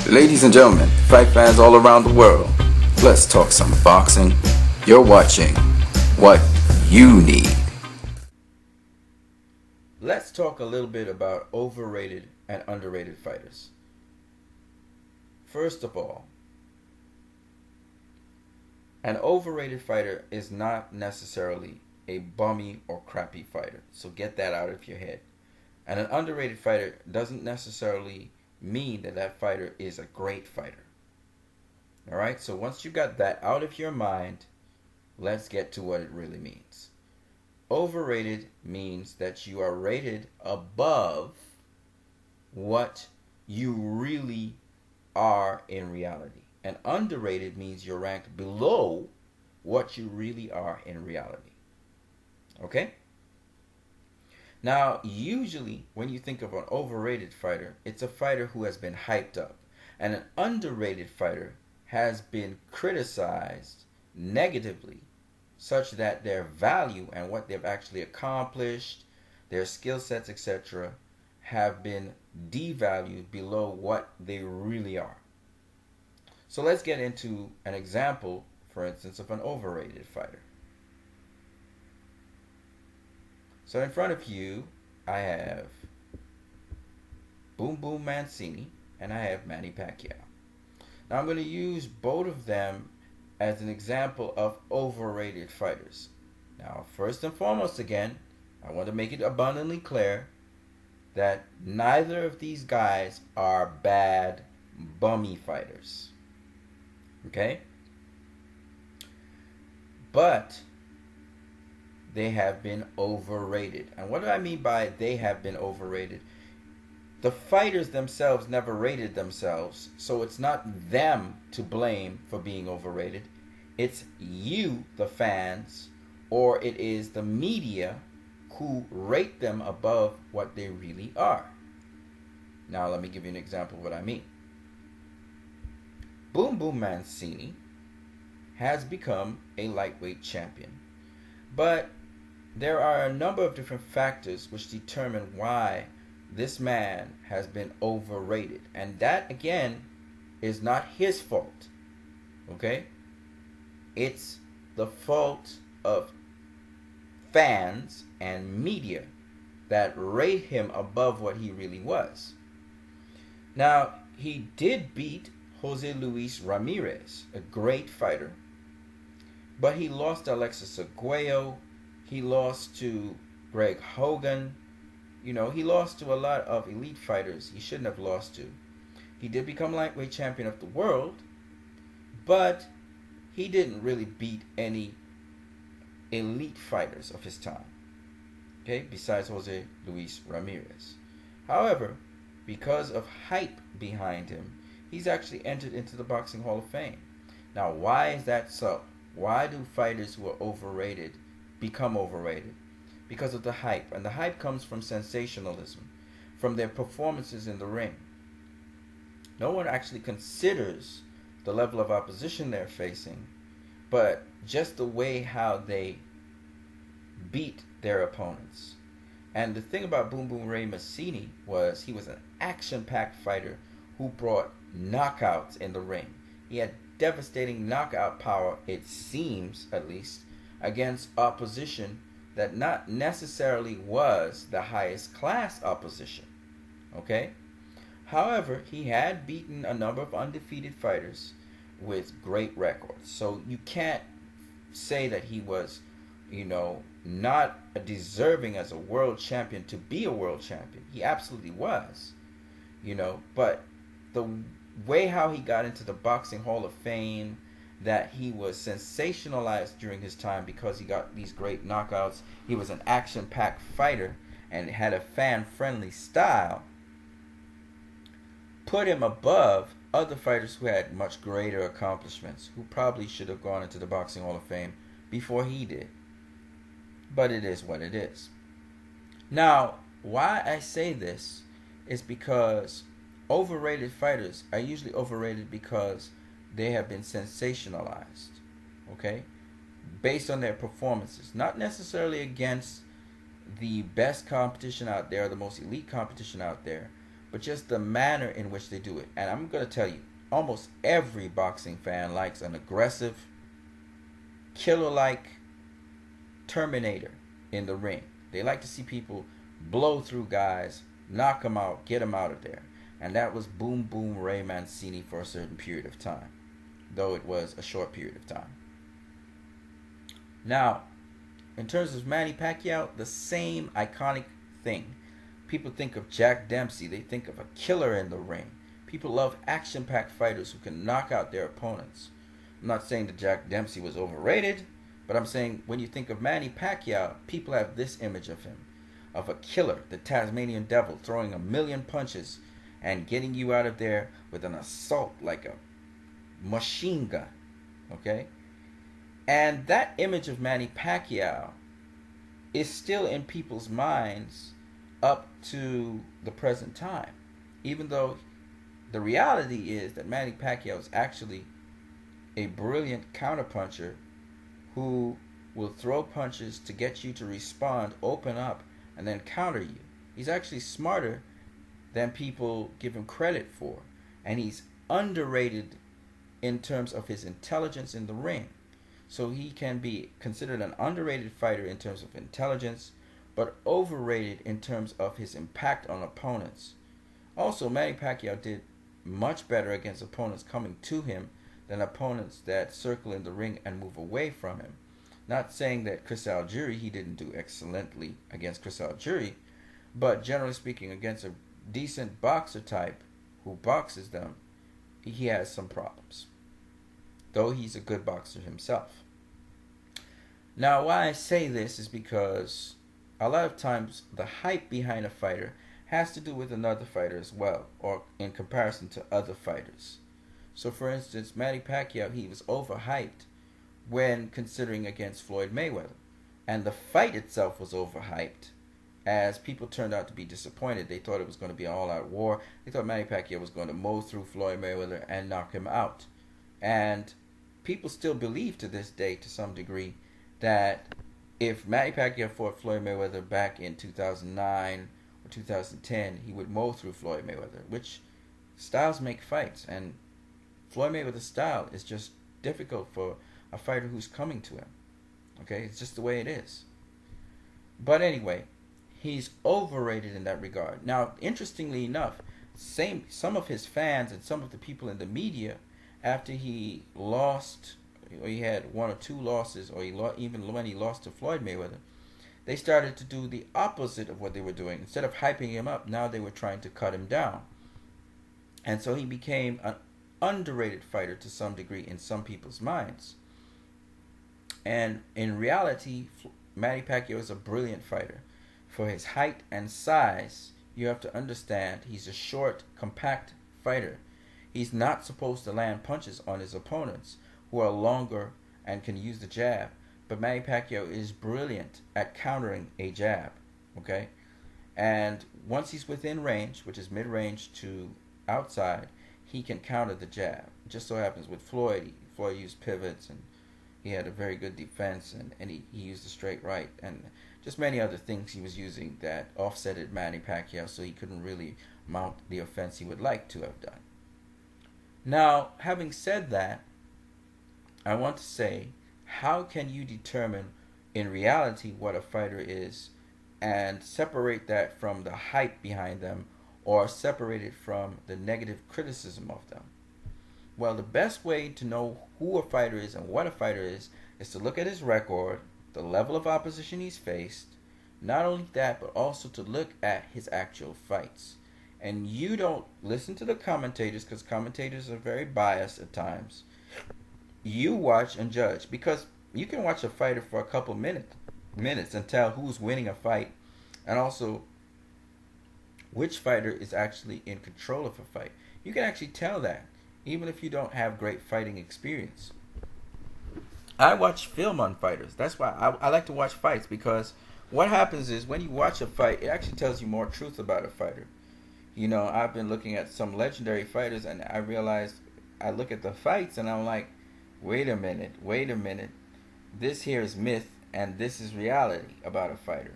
Ladies and gentlemen, fight fans all around the world, let's talk some boxing. You're watching What You Need. Let's talk a little bit about overrated and underrated fighters. First of all, an overrated fighter is not necessarily a bummy or crappy fighter. So get that out of your head. And an underrated fighter doesn't necessarily mean that that fighter is a great fighter. All right? So once you got that out of your mind, let's get to what it really means. Overrated means that you are rated above what you really are in reality. And underrated means you're ranked below what you really are in reality. Okay? Now, usually when you think of an overrated fighter, it's a fighter who has been hyped up. And an underrated fighter has been criticized negatively, such that their value and what they've actually accomplished, their skill sets, etc., have been devalued below what they really are. So let's get into an example, for instance, of an overrated fighter. So in front of you, I have Boom Boom Mancini and I have Manny Pacquiao. Now I'm going to use both of them as an example of overrated fighters. Now, first and foremost, again, I want to make it abundantly clear that neither of these guys are bad, bummy fighters. Okay? But they have been overrated. And what do I mean by they have been overrated? The fighters themselves never rated themselves, so it's not them to blame for being overrated. It's you, the fans, or it is the media who rate them above what they really are. Now let me give you an example of what I mean. Boom Boom Mancini has become a lightweight champion. But there are a number of different factors which determine why this man has been overrated. And that, again, is not his fault. Okay? It's the fault of fans and media that rate him above what he really was. Now, he did beat Jose Luis Ramirez, a great fighter. But he lost to Alexis Arguello. He lost to Greg Hogan. You know, he lost to a lot of elite fighters he shouldn't have lost to. He did become lightweight champion of the world, but he didn't really beat any elite fighters of his time. Okay, besides Jose Luis Ramirez. However, because of hype behind him, he's actually entered into the Boxing Hall of Fame. Now, why is that so? Why do fighters who are overrated become overrated? Because of the hype. And the hype comes from sensationalism, from their performances in the ring. No one actually considers the level of opposition they're facing, but just the way how they beat their opponents. And the thing about Boom Boom Ray Mancini was he was an action-packed fighter who brought knockouts in the ring. He had devastating knockout power, it seems at least, against opposition that not necessarily was the highest class opposition. Okay? However, he had beaten a number of undefeated fighters with great records. So you can't say that he was, not deserving as a world champion to be a world champion. He absolutely was. But the way how he got into the Boxing Hall of Fame, that he was sensationalized during his time because he got these great knockouts. He was an action-packed fighter and had a fan-friendly style. Put him above other fighters who had much greater accomplishments, who probably should have gone into the Boxing Hall of Fame before he did. But it is what it is. Now, why I say this is because overrated fighters are usually overrated because they have been sensationalized, okay, based on their performances, not necessarily against the best competition out there, the most elite competition out there, but just the manner in which they do it. And I'm going to tell you, almost every boxing fan likes an aggressive, killer-like Terminator in the ring. They like to see people blow through guys, knock them out, get them out of there. And that was Boom Boom Ray Mancini for a certain period of time, though it was a short period of time. Now, in terms of Manny Pacquiao, the same iconic thing. People think of Jack Dempsey, they think of a killer in the ring. People love action-packed fighters who can knock out their opponents. I'm not saying that Jack Dempsey was overrated, but I'm saying when you think of Manny Pacquiao, people have this image of him, of a killer, the Tasmanian devil, throwing a million punches and getting you out of there with an assault like a machine gun, okay? And that image of Manny Pacquiao is still in people's minds up to the present time, even though the reality is that Manny Pacquiao is actually a brilliant counterpuncher who will throw punches to get you to respond, open up, and then counter you. He's actually smarter than people give him credit for, and he's underrated in terms of his intelligence in the ring. So he can be considered an underrated fighter in terms of intelligence, but overrated in terms of his impact on opponents. Also, Manny Pacquiao did much better against opponents coming to him than opponents that circle in the ring and move away from him. Not saying that Chris Algieri, he didn't do excellently against Chris Algieri, but generally speaking, against a decent boxer type who boxes them, he has some problems, though he's a good boxer himself. Now, why I say this is because a lot of times the hype behind a fighter has to do with another fighter as well, or in comparison to other fighters. So for instance, Manny Pacquiao, he was overhyped when considering against Floyd Mayweather. And the fight itself was overhyped, as people turned out to be disappointed. They thought it was going to be an all-out war. They thought Manny Pacquiao was going to mow through Floyd Mayweather and knock him out. And people still believe to this day, to some degree, that if Manny Pacquiao fought Floyd Mayweather back in 2009 or 2010, he would mow through Floyd Mayweather, which styles make fights, and Floyd Mayweather's style is just difficult for a fighter who's coming to him. Okay, it's just the way it is. But anyway, he's overrated in that regard. Now, interestingly enough, some of his fans and some of the people in the media, after he lost, or he had one or two losses, or even when he lost to Floyd Mayweather, they started to do the opposite of what they were doing. Instead of hyping him up, now they were trying to cut him down. And so he became an underrated fighter to some degree in some people's minds. And in reality, Manny Pacquiao is a brilliant fighter. For his height and size, you have to understand he's a short, compact fighter. He's not supposed to land punches on his opponents who are longer and can use the jab. But Manny Pacquiao is brilliant at countering a jab. Okay? And once he's within range, which is mid-range to outside, he can counter the jab. It just so happens with Floyd used pivots, and he had a very good defense, and he used the straight right, and just many other things he was using that offsetted Manny Pacquiao, so he couldn't really mount the offense he would like to have done. Now, having said that, I want to say, how can you determine in reality what a fighter is and separate that from the hype behind them, or separate it from the negative criticism of them? Well, the best way to know who a fighter is and what a fighter is to look at his record, the level of opposition he's faced. Not only that, but also to look at his actual fights. And you don't listen to the commentators, because commentators are very biased at times. You watch and judge, because you can watch a fighter for a couple minutes and tell who's winning a fight, and also which fighter is actually in control of a fight. You can actually tell that, even if you don't have great fighting experience. I watch film on fighters. That's why I like to watch fights, because what happens is when you watch a fight, it actually tells you more truth about a fighter. You know, I've been looking at some legendary fighters, and I realized, I look at the fights and I'm like, wait a minute. This here is myth and this is reality about a fighter.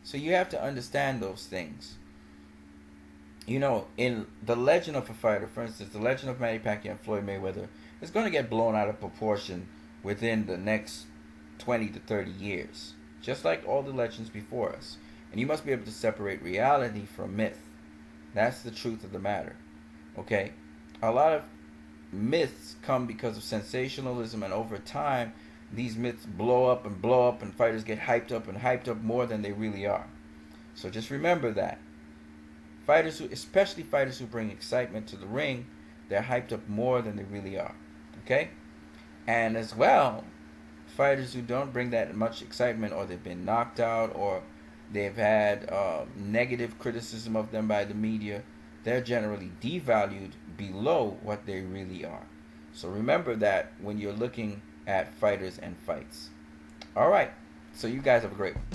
So you have to understand those things. in the legend of a fighter, for instance, the legend of Manny Pacquiao and Floyd Mayweather is going to get blown out of proportion within the next 20 to 30 years, just like all the legends before us. And you must be able to separate reality from myth. That's the truth of the matter. Okay? A lot of myths come because of sensationalism, and over time, these myths blow up, and fighters get hyped up more than they really are. So just remember that. Especially fighters who bring excitement to the ring, they're hyped up more than they really are. Okay? And as well, fighters who don't bring that much excitement, or they've been knocked out, or they've had negative criticism of them by the media, they're generally devalued below what they really are. So remember that when you're looking at fighters and fights. All right. So you guys have a great one.